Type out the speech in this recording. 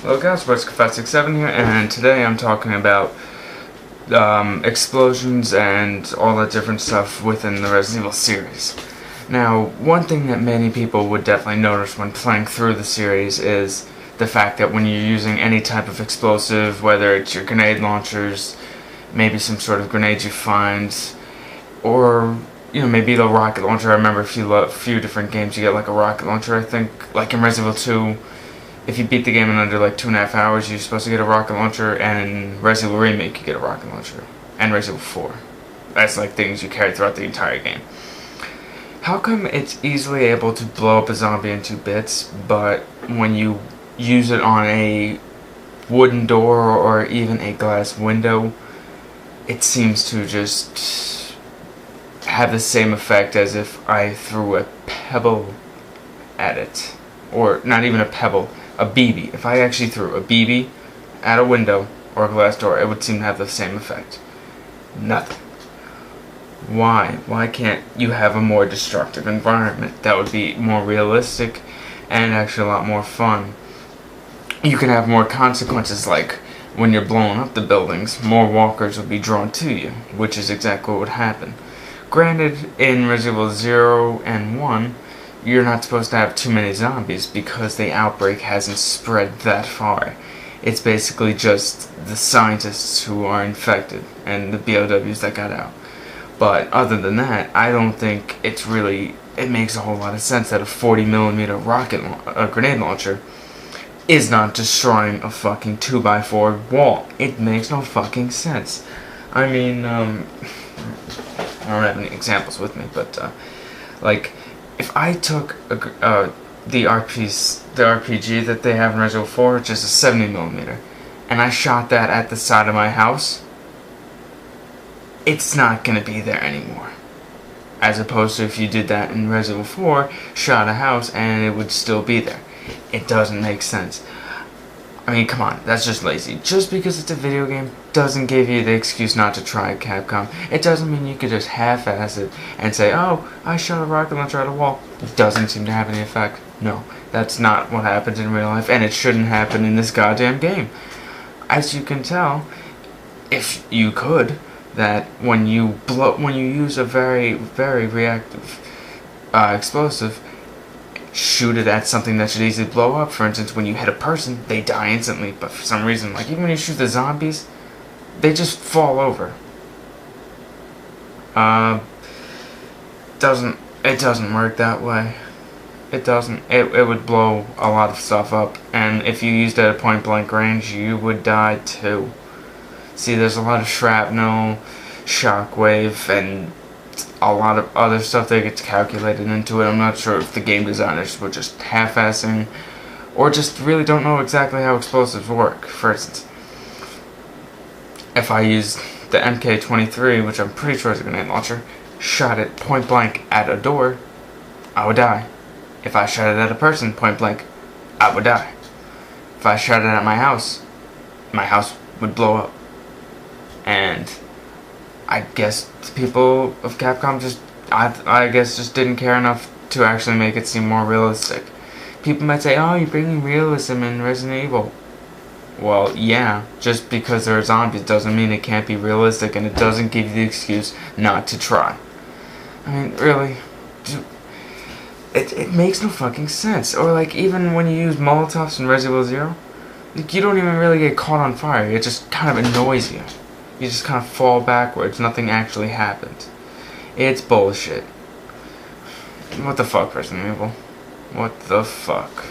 Hello guys, Westcofat67 here, and today I'm talking about explosions and all that different stuff within the Resident Evil series. Now, one thing that many people would definitely notice when playing through the series is the fact that when you're using any type of explosive, whether it's your grenade launchers, maybe some sort of grenades you find, or maybe the rocket launcher. I remember a few different games you get like a rocket launcher. I think like in Resident Evil 2. If you beat the game in under like 2.5 hours, you're supposed to get a rocket launcher, and in Resident Evil Remake, you get a rocket launcher. And Resident Evil 4. That's like things you carry throughout the entire game. How come it's easily able to blow up a zombie in 2 bits, but when you use it on a wooden door or even a glass window, it seems to just have the same effect as if I threw a pebble at it. Or not even a pebble. A BB. If I actually threw a BB at a window or a glass door, it would seem to have the same effect. Nothing. Why? Why can't you have a more destructive environment? That would be more realistic and actually a lot more fun. You can have more consequences, like when you're blowing up the buildings, more walkers would be drawn to you, which is exactly what would happen. Granted, in Resident Evil 0 and 1, you're not supposed to have too many zombies because the outbreak hasn't spread that far. It's basically just the scientists who are infected and the BOWs that got out. But other than that, I don't think it makes a whole lot of sense that a 40mm grenade launcher is not destroying a fucking 2x4 wall. It makes no fucking sense. I mean, I don't have any examples with me, but like, if I took the RPG that they have in Resident Evil 4, which is a 70mm, and I shot that at the side of my house, it's not going to be there anymore. As opposed to if you did that in Resident Evil 4, shot a house, and it would still be there. It doesn't make sense. I mean, come on, that's just lazy. Just because it's a video game doesn't give you the excuse not to try it, Capcom. It doesn't mean you could just half-ass it and say, oh, I shot a rocket launcher at a wall. It doesn't seem to have any effect. No, that's not what happens in real life, and it shouldn't happen in this goddamn game. As you can tell, if you could, that when you use a very, very reactive explosive, shoot it at something that should easily blow up. For instance, when you hit a person, they die instantly, but for some reason, like even when you shoot the zombies, they just fall over. It doesn't work that way. It doesn't. It would blow a lot of stuff up, and if you used it at point blank range, you would die too. See, there's a lot of shrapnel, shockwave, and a lot of other stuff that gets calculated into it. I'm not sure if the game designers were just half-assing or just really don't know exactly how explosives work. For instance, if I used the MK23, which I'm pretty sure is a grenade launcher, shot it point blank at a door, I would die. If I shot it at a person point blank, I would die. If I shot it at my house would blow up. And I guess the people of Capcom just didn't care enough to actually make it seem more realistic. People might say, oh, you're bringing realism in Resident Evil. Well, yeah, just because there are zombies doesn't mean it can't be realistic, and it doesn't give you the excuse not to try. I mean, really, it makes no fucking sense. Or like, even when you use Molotovs in Resident Evil 0, like, you don't even really get caught on fire. It just kind of annoys you. You just kind of fall backwards. Nothing actually happens. It's bullshit. What the fuck, Resident Evil? What the fuck?